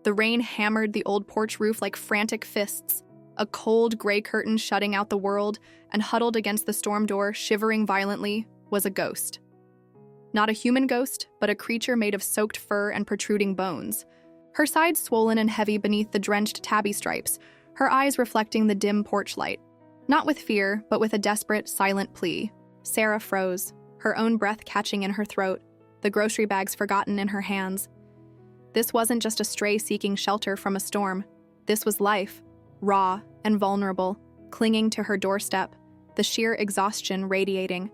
The rain hammered the old porch roof like frantic fists, a cold gray curtain shutting out the world, and huddled against the storm door, shivering violently, was a ghost. Not a human ghost, but a creature made of soaked fur and protruding bones. Her sides swollen and heavy beneath the drenched tabby stripes, her eyes reflecting the dim porch light. Not with fear, but with a desperate, silent plea. Sarah froze, her own breath catching in her throat, the grocery bags forgotten in her hands. This wasn't just a stray seeking shelter from a storm. This was life, raw and vulnerable, clinging to her doorstep, the sheer exhaustion radiating.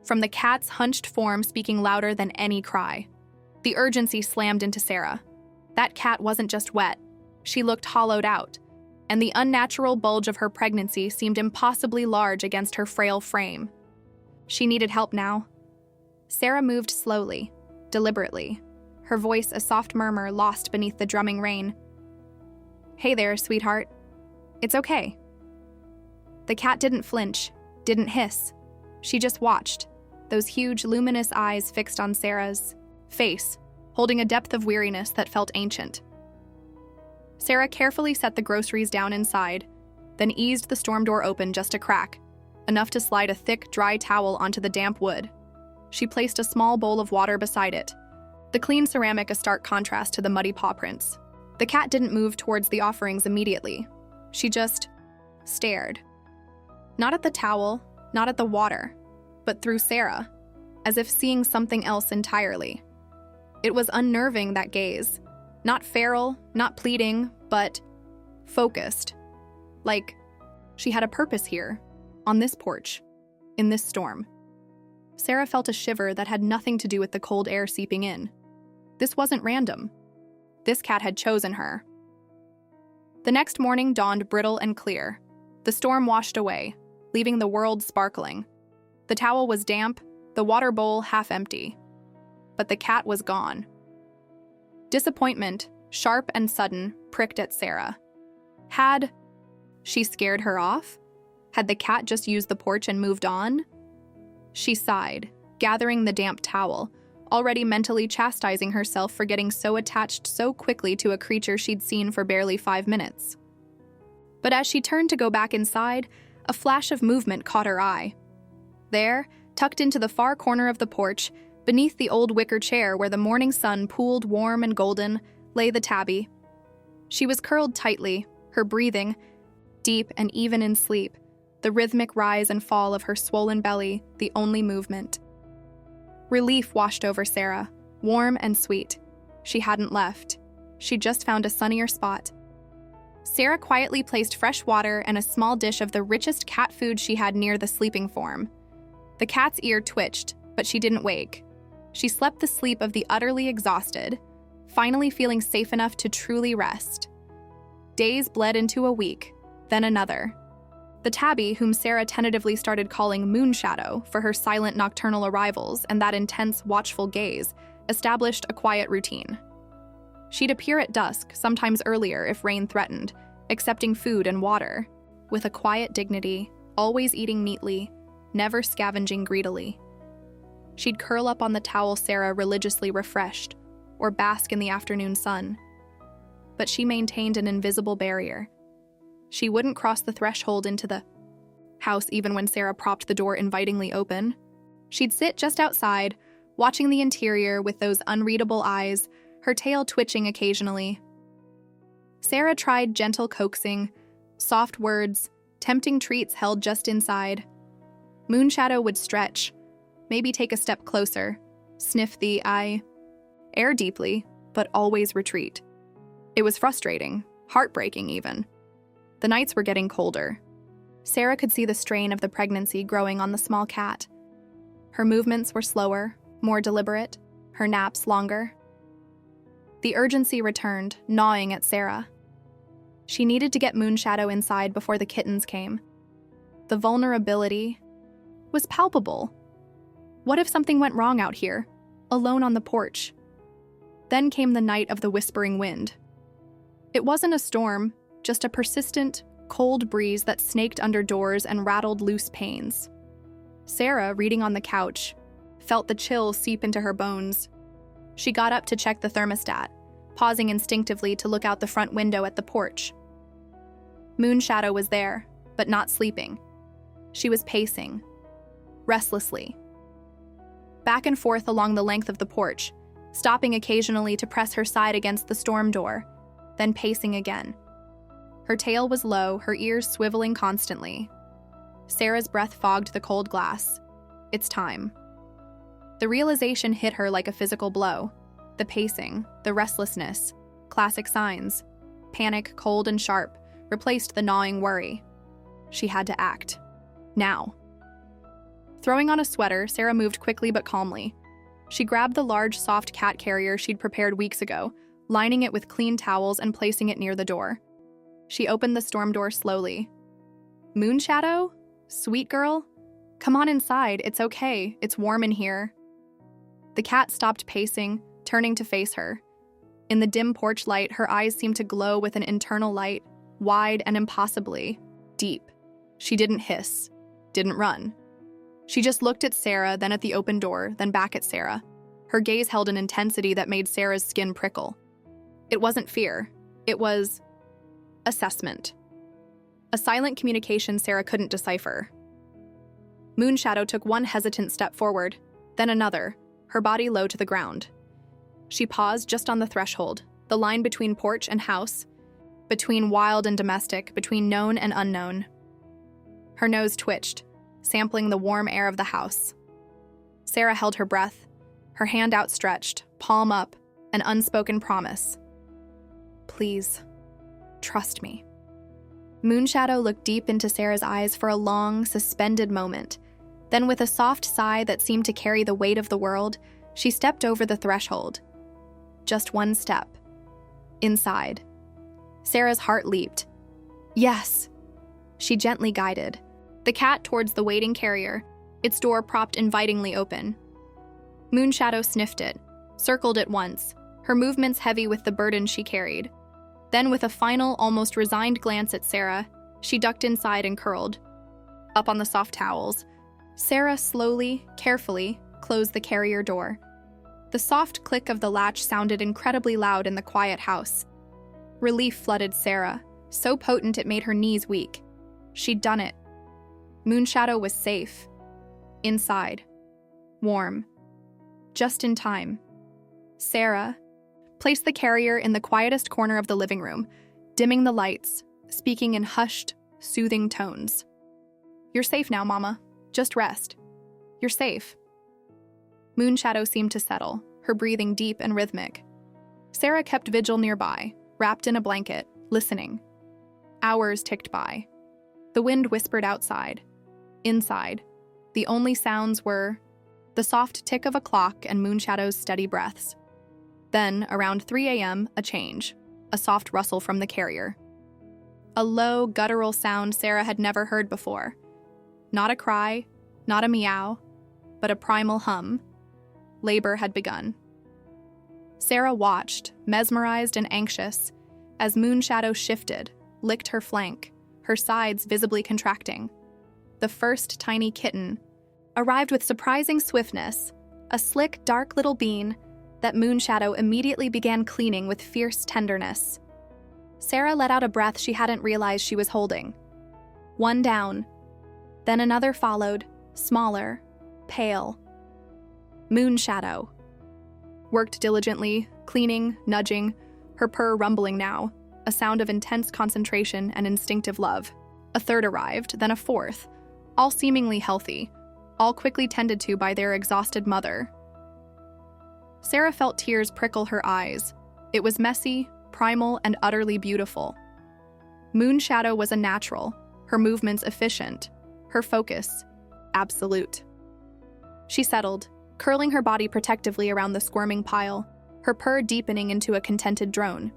From the cat's hunched form speaking louder than any cry. The urgency slammed into Sarah. That cat wasn't just wet. She looked hollowed out, and the unnatural bulge of her pregnancy seemed impossibly large against her frail frame. She needed help now. Sarah moved slowly, deliberately, her voice a soft murmur lost beneath the drumming rain. "Hey there, sweetheart. It's okay." The cat didn't flinch, didn't hiss. She just watched, those huge, luminous eyes fixed on Sarah's face, holding a depth of weariness that felt ancient. Sarah carefully set the groceries down inside, then eased the storm door open just a crack, enough to slide a thick, dry towel onto the damp wood. She placed a small bowl of water beside it, the clean ceramic a stark contrast to the muddy paw prints. The cat didn't move towards the offerings immediately. She just stared. Not at the towel, not at the water, but through Sarah, as if seeing something else entirely. It was unnerving, that gaze. Not feral, not pleading, but focused. Like she had a purpose here, on this porch, in this storm. Sarah felt a shiver that had nothing to do with the cold air seeping in. This wasn't random. This cat had chosen her. The next morning dawned brittle and clear. The storm washed away, leaving the world sparkling. The towel was damp, the water bowl half empty. But the cat was gone. Disappointment, sharp and sudden, pricked at Sarah. Had she scared her off? Had the cat just used the porch and moved on? She sighed, gathering the damp towel, already mentally chastising herself for getting so attached so quickly to a creature she'd seen for barely 5 minutes. But as she turned to go back inside, a flash of movement caught her eye. There, tucked into the far corner of the porch, beneath the old wicker chair where the morning sun pooled warm and golden, lay the tabby. She was curled tightly, her breathing, deep and even in sleep, the rhythmic rise and fall of her swollen belly, the only movement. Relief washed over Sarah, warm and sweet. She hadn't left. She'd just found a sunnier spot. Sarah quietly placed fresh water and a small dish of the richest cat food she had near the sleeping form. The cat's ear twitched, but she didn't wake. She slept the sleep of the utterly exhausted, finally feeling safe enough to truly rest. Days bled into a week, then another. The tabby, whom Sarah tentatively started calling Moonshadow for her silent nocturnal arrivals and that intense, watchful gaze, established a quiet routine. She'd appear at dusk, sometimes earlier if rain threatened, accepting food and water, with a quiet dignity, always eating neatly, never scavenging greedily. She'd curl up on the towel Sarah religiously refreshed, or bask in the afternoon sun. But she maintained an invisible barrier. She wouldn't cross the threshold into the house even when Sarah propped the door invitingly open. She'd sit just outside, watching the interior with those unreadable eyes, her tail twitching occasionally. Sarah tried gentle coaxing, soft words, tempting treats held just inside. Moonshadow would stretch, maybe take a step closer, sniff the air deeply, but always retreat. It was frustrating, heartbreaking even. The nights were getting colder. Sarah could see the strain of the pregnancy growing on the small cat. Her movements were slower, more deliberate, her naps longer. The urgency returned, gnawing at Sarah. She needed to get Moonshadow inside before the kittens came. The vulnerability was palpable. What if something went wrong out here, alone on the porch? Then came the night of the whispering wind. It wasn't a storm, just a persistent, cold breeze that snaked under doors and rattled loose panes. Sarah, reading on the couch, felt the chill seep into her bones. She got up to check the thermostat, pausing instinctively to look out the front window at the porch. Moonshadow was there, but not sleeping. She was pacing, restlessly, back and forth along the length of the porch, stopping occasionally to press her side against the storm door, then pacing again. Her tail was low, her ears swiveling constantly. Sarah's breath fogged the cold glass. It's time. The realization hit her like a physical blow. The pacing, the restlessness, classic signs. Panic, cold and sharp, replaced the gnawing worry. She had to act. Now. Throwing on a sweater, Sarah moved quickly but calmly. She grabbed the large, soft cat carrier she'd prepared weeks ago, lining it with clean towels and placing it near the door. She opened the storm door slowly. Moonshadow? Sweet girl? Come on inside, it's okay, it's warm in here. The cat stopped pacing, turning to face her. In the dim porch light, her eyes seemed to glow with an internal light, wide and impossibly deep. She didn't hiss, didn't run. She just looked at Sarah, then at the open door, then back at Sarah. Her gaze held an intensity that made Sarah's skin prickle. It wasn't fear. It was assessment. A silent communication Sarah couldn't decipher. Moonshadow took one hesitant step forward, then another, her body low to the ground. She paused just on the threshold, the line between porch and house, between wild and domestic, between known and unknown. Her nose twitched, sampling the warm air of the house. Sarah held her breath, her hand outstretched, palm up, an unspoken promise. Please, trust me. Moonshadow looked deep into Sarah's eyes for a long, suspended moment. Then with a soft sigh that seemed to carry the weight of the world, she stepped over the threshold. Just one step. Inside. Sarah's heart leaped. Yes. She gently guided the cat towards the waiting carrier, its door propped invitingly open. Moonshadow sniffed it, circled it once, her movements heavy with the burden she carried. Then with a final, almost resigned glance at Sarah, she ducked inside and curled. Up on the soft towels, Sarah slowly, carefully, closed the carrier door. The soft click of the latch sounded incredibly loud in the quiet house. Relief flooded Sarah, so potent it made her knees weak. She'd done it. Moonshadow was safe. Inside. Warm. Just in time. Sarah placed the carrier in the quietest corner of the living room, dimming the lights, speaking in hushed, soothing tones. You're safe now, Mama. Just rest. You're safe. Moonshadow seemed to settle, her breathing deep and rhythmic. Sarah kept vigil nearby, wrapped in a blanket, listening. Hours ticked by. The wind whispered outside. Inside, the only sounds were the soft tick of a clock and Moonshadow's steady breaths. Then, around 3 a.m., a change, a soft rustle from the carrier. A low, guttural sound Sarah had never heard before. Not a cry, not a meow, but a primal hum. Labor had begun. Sarah watched, mesmerized and anxious, as Moonshadow shifted, licked her flank, her sides visibly contracting. The first tiny kitten arrived with surprising swiftness, a slick, dark little bean that Moonshadow immediately began cleaning with fierce tenderness. Sarah let out a breath she hadn't realized she was holding. One down. Then another followed, smaller, pale. Moonshadow. Worked diligently, cleaning, nudging, her purr rumbling now, a sound of intense concentration and instinctive love. A third arrived, then a fourth, all seemingly healthy, all quickly tended to by their exhausted mother. Sarah felt tears prickle her eyes. It was messy, primal, and utterly beautiful. Moonshadow was a natural, her movements efficient, her focus absolute. She settled, curling her body protectively around the squirming pile, her purr deepening into a contented drone.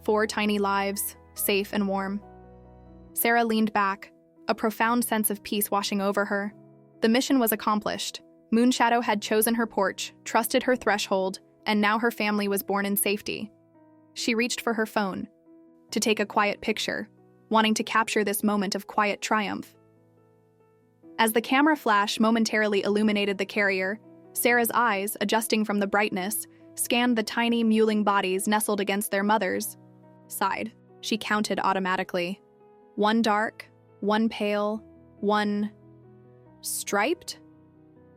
4 tiny lives, safe and warm. Sarah leaned back, a profound sense of peace washing over her. The mission was accomplished. Moonshadow had chosen her porch, trusted her threshold, and now her family was born in safety. She reached for her phone to take a quiet picture, wanting to capture this moment of quiet triumph. As the camera flash momentarily illuminated the carrier, Sarah's eyes, adjusting from the brightness, scanned the tiny, mewling bodies nestled against their mothers, sighed. She counted automatically. One dark, one pale, one striped?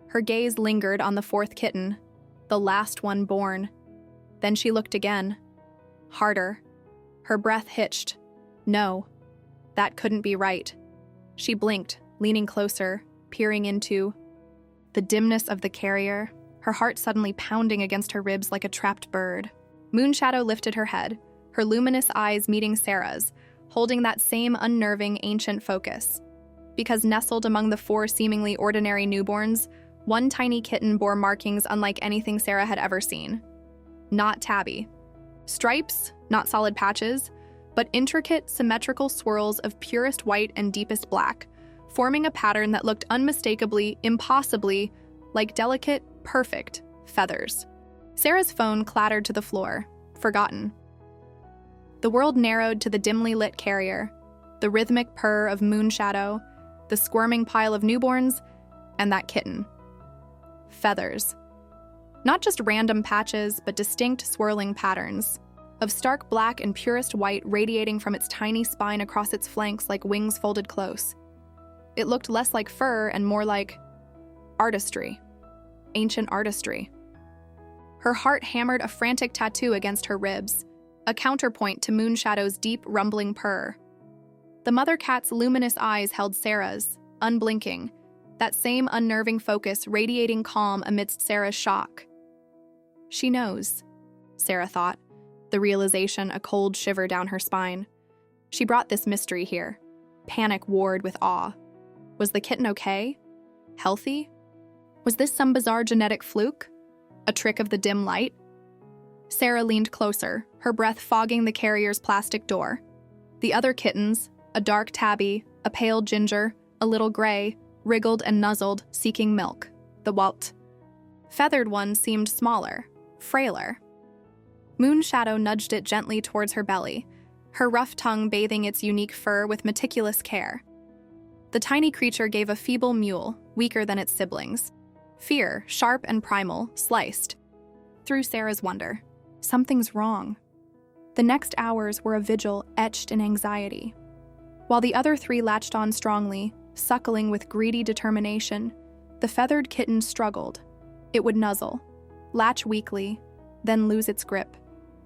Her gaze lingered on the fourth kitten, the last one born. Then she looked again. Harder. Her breath hitched. No, that couldn't be right. She blinked, leaning closer, peering into the dimness of the carrier, her heart suddenly pounding against her ribs like a trapped bird. Moonshadow lifted her head, her luminous eyes meeting Sarah's, holding that same unnerving, ancient focus. Because nestled among the four seemingly ordinary newborns, one tiny kitten bore markings unlike anything Sarah had ever seen. Not tabby. Stripes, not solid patches, but intricate, symmetrical swirls of purest white and deepest black, forming a pattern that looked unmistakably, impossibly, like delicate, perfect feathers. Sarah's phone clattered to the floor, forgotten. The world narrowed to the dimly lit carrier, the rhythmic purr of Moonshadow, the squirming pile of newborns, and that kitten. Feathers. Not just random patches, but distinct swirling patterns, of stark black and purest white radiating from its tiny spine across its flanks like wings folded close. It looked less like fur and more like artistry. Ancient artistry. Her heart hammered a frantic tattoo against her ribs, a counterpoint to Moonshadow's deep, rumbling purr. The mother cat's luminous eyes held Sarah's, unblinking, that same unnerving focus radiating calm amidst Sarah's shock. She knows, Sarah thought, the realization a cold shiver down her spine. She brought this mystery here. Panic warred with awe. Was the kitten okay? Healthy? Was this some bizarre genetic fluke? A trick of the dim light? Sarah leaned closer, her breath fogging the carrier's plastic door. The other kittens, a dark tabby, a pale ginger, a little gray, wriggled and nuzzled, seeking milk. The whelped. Feathered one seemed smaller, frailer. Moonshadow nudged it gently towards her belly, her rough tongue bathing its unique fur with meticulous care. The tiny creature gave a feeble mewl, weaker than its siblings. Fear, sharp and primal, sliced through Sarah's wonder. Something's wrong. The next hours were a vigil etched in anxiety. While the other three latched on strongly, suckling with greedy determination, the feathered kitten struggled. It would nuzzle, latch weakly, then lose its grip,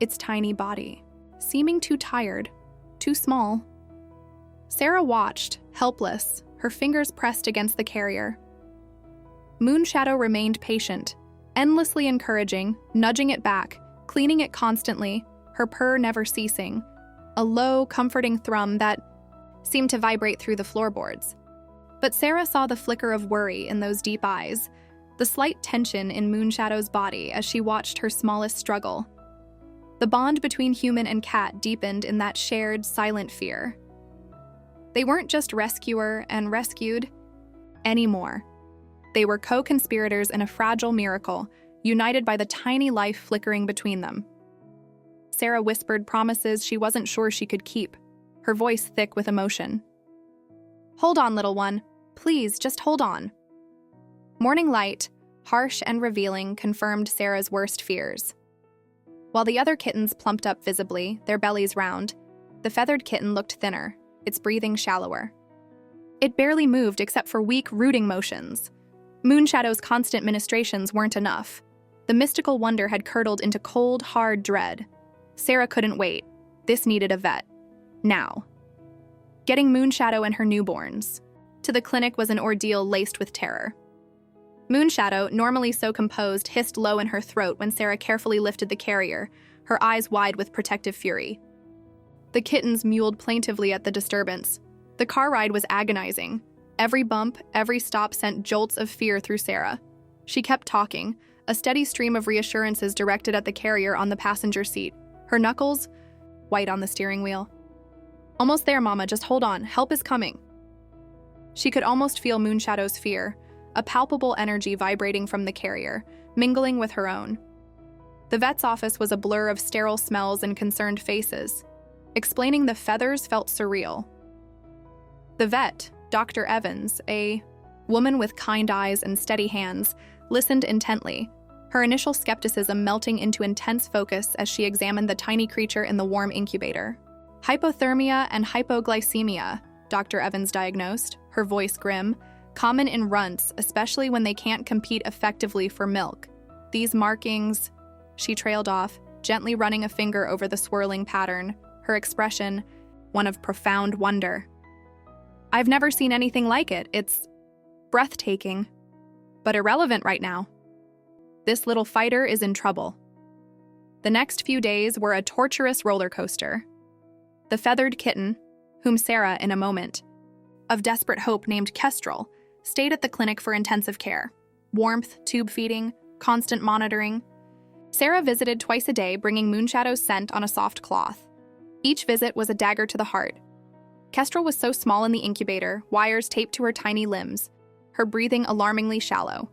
its tiny body, seeming too tired, too small. Sarah watched, helpless, her fingers pressed against the carrier. Moonshadow remained patient, endlessly encouraging, nudging it back, cleaning it constantly, her purr never ceasing, a low, comforting thrum that seemed to vibrate through the floorboards. But Sarah saw the flicker of worry in those deep eyes, the slight tension in Moonshadow's body as she watched her smallest struggle. The bond between human and cat deepened in that shared, silent fear. They weren't just rescuer and rescued anymore. They were co-conspirators in a fragile miracle, united by the tiny life flickering between them. Sarah whispered promises she wasn't sure she could keep, her voice thick with emotion. "Hold on, little one. Please, just hold on." Morning light, harsh and revealing, confirmed Sarah's worst fears. While the other kittens plumped up visibly, their bellies round, the feathered kitten looked thinner, its breathing shallower. It barely moved except for weak, rooting motions. Moonshadow's constant ministrations weren't enough. The mystical wonder had curdled into cold, hard dread. Sarah couldn't wait. This needed a vet. Now. Getting Moonshadow and her newborns to the clinic was an ordeal laced with terror. Moonshadow, normally so composed, hissed low in her throat when Sarah carefully lifted the carrier, her eyes wide with protective fury. The kittens mewled plaintively at the disturbance. The car ride was agonizing. Every bump, every stop sent jolts of fear through Sarah. She kept talking, a steady stream of reassurances directed at the carrier on the passenger seat, her knuckles white on the steering wheel. "Almost there, Mama, just hold on, help is coming." She could almost feel Moonshadow's fear, a palpable energy vibrating from the carrier, mingling with her own. The vet's office was a blur of sterile smells and concerned faces. Explaining the feathers felt surreal. The vet, Dr. Evans, a woman with kind eyes and steady hands, listened intently, her initial skepticism melting into intense focus as she examined the tiny creature in the warm incubator. Hypothermia and hypoglycemia, Dr. Evans diagnosed, her voice grim, common in runts, especially when they can't compete effectively for milk. These markings, she trailed off, gently running a finger over the swirling pattern, her expression one of profound wonder. I've never seen anything like it. It's breathtaking, but irrelevant right now. This little fighter is in trouble. The next few days were a torturous roller coaster. The feathered kitten, whom Sarah, in a moment of desperate hope named Kestrel, stayed at the clinic for intensive care. Warmth, tube feeding, constant monitoring. Sarah visited twice a day, bringing Moonshadow's scent on a soft cloth. Each visit was a dagger to the heart. Kestrel was so small in the incubator, wires taped to her tiny limbs, her breathing alarmingly shallow.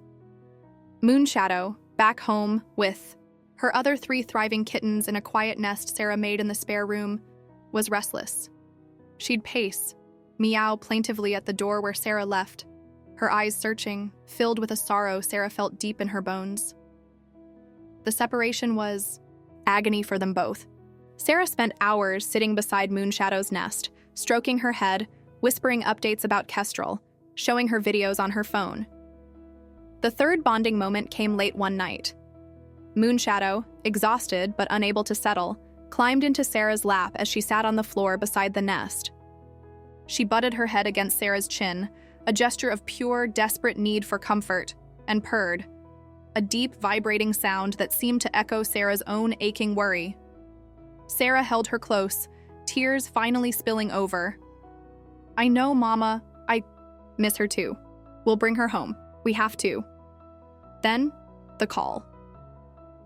Moonshadow, back home with her other 3 thriving kittens in a quiet nest Sarah made in the spare room, was restless. She'd pace, meow plaintively at the door where Sarah left, her eyes searching, filled with a sorrow Sarah felt deep in her bones. The separation was agony for them both. Sarah spent hours sitting beside Moonshadow's nest, stroking her head, whispering updates about Kestrel, showing her videos on her phone. The third bonding moment came late one night. Moonshadow, exhausted but unable to settle, climbed into Sarah's lap as she sat on the floor beside the nest. She butted her head against Sarah's chin, a gesture of pure, desperate need for comfort, and purred, a deep, vibrating sound that seemed to echo Sarah's own aching worry. Sarah held her close, tears finally spilling over. I know, Mama. I miss her too. We'll bring her home. We have to. Then, the call.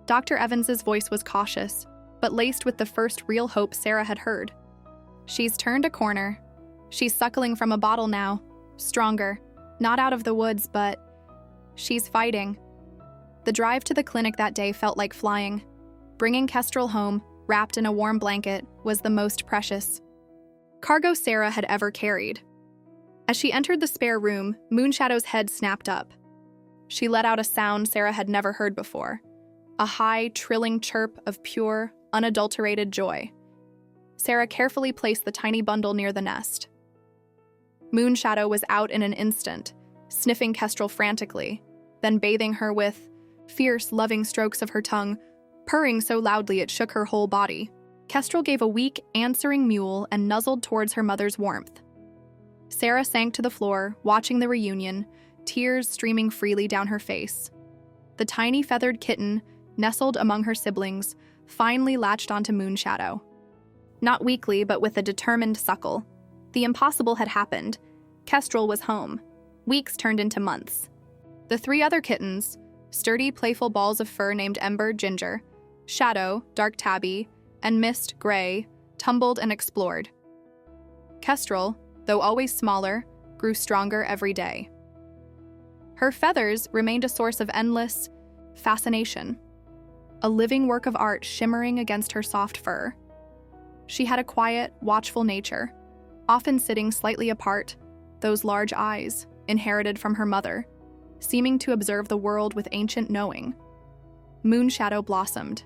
Dr. Evans's voice was cautious, but laced with the first real hope Sarah had heard. She's turned a corner. She's suckling from a bottle now, stronger, not out of the woods, but she's fighting. The drive to the clinic that day felt like flying. Bringing Kestrel home, wrapped in a warm blanket, was the most precious cargo Sarah had ever carried. As she entered the spare room, Moonshadow's head snapped up. She let out a sound Sarah had never heard before, a high, trilling chirp of pure, unadulterated joy. Sarah carefully placed the tiny bundle near the nest. Moonshadow was out in an instant, sniffing Kestrel frantically, then bathing her with fierce, loving strokes of her tongue, purring so loudly it shook her whole body. Kestrel gave a weak, answering mewl and nuzzled towards her mother's warmth. Sarah sank to the floor, watching the reunion, tears streaming freely down her face. The tiny feathered kitten, nestled among her siblings, finally latched onto Moonshadow. Not weakly, but with a determined suckle. The impossible had happened. Kestrel was home. Weeks turned into months. The 3 other kittens, sturdy, playful balls of fur named Ember, Ginger, Shadow, Dark Tabby, and Mist, Gray, tumbled and explored. Kestrel, though always smaller, grew stronger every day. Her feathers remained a source of endless fascination, a living work of art shimmering against her soft fur. She had a quiet, watchful nature, often sitting slightly apart, those large eyes, inherited from her mother, seeming to observe the world with ancient knowing. Moonshadow blossomed.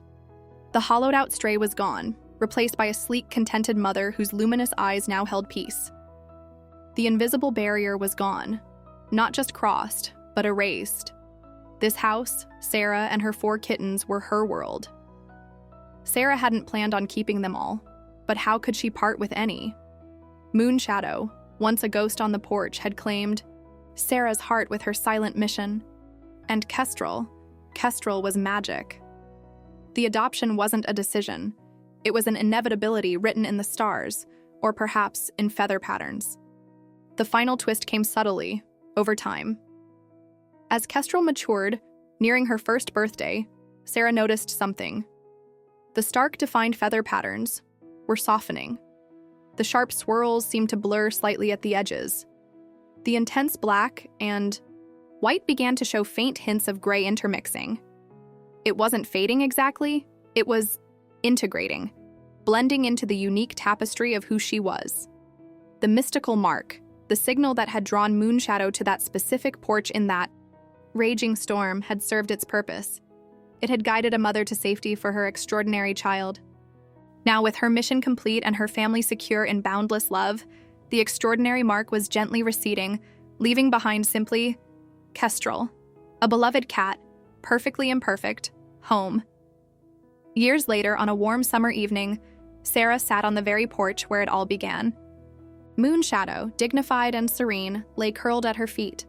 The hollowed-out stray was gone, replaced by a sleek, contented mother whose luminous eyes now held peace. The invisible barrier was gone, not just crossed, but erased. This house, Sarah, and her 4 kittens were her world. Sarah hadn't planned on keeping them all, but how could she part with any? Moonshadow, once a ghost on the porch, had claimed Sarah's heart with her silent mission. And Kestrel was magic. The adoption wasn't a decision. It was an inevitability written in the stars, or perhaps in feather patterns. The final twist came subtly, over time. As Kestrel matured, nearing her first birthday, Sarah noticed something. The stark, defined feather patterns were softening. The sharp swirls seemed to blur slightly at the edges. The intense black and white began to show faint hints of gray intermixing. It wasn't fading exactly, it was integrating, blending into the unique tapestry of who she was. The mystical mark, the signal that had drawn Moonshadow to that specific porch in that raging storm, had served its purpose. It had guided a mother to safety for her extraordinary child. Now, with her mission complete and her family secure in boundless love, the extraordinary mark was gently receding, leaving behind simply Kestrel, a beloved cat, perfectly imperfect, home. Years later, on a warm summer evening, Sarah sat on the very porch where it all began. Moonshadow, dignified and serene, lay curled at her feet.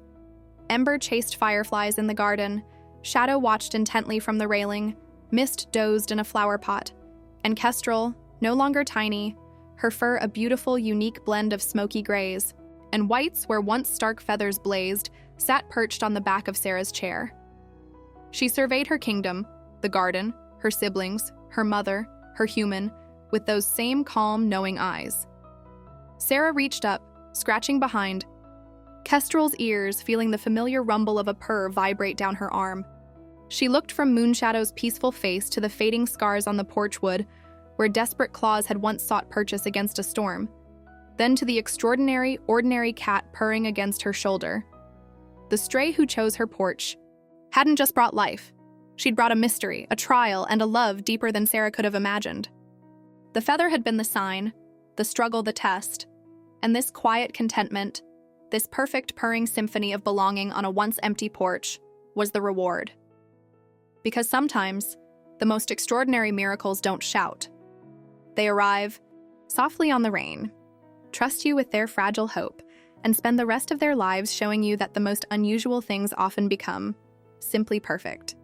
Ember chased fireflies in the garden, Shadow watched intently from the railing, Mist dozed in a flower pot, and Kestrel, no longer tiny, her fur a beautiful, unique blend of smoky grays, and whites where once stark feathers blazed, sat perched on the back of Sarah's chair. She surveyed her kingdom, the garden, her siblings, her mother, her human, with those same calm, knowing eyes. Sarah reached up, scratching behind, Kestrel's ears feeling the familiar rumble of a purr vibrate down her arm. She looked from Moonshadow's peaceful face to the fading scars on the porch wood, where desperate claws had once sought purchase against a storm, then to the extraordinary, ordinary cat purring against her shoulder. The stray who chose her porch hadn't just brought life. She'd brought a mystery, a trial, and a love deeper than Sarah could have imagined. The feather had been the sign, the struggle the test, and this quiet contentment, this perfect purring symphony of belonging on a once empty porch, was the reward. Because sometimes, the most extraordinary miracles don't shout. They arrive softly on the rain, trust you with their fragile hope, and spend the rest of their lives showing you that the most unusual things often become simply perfect.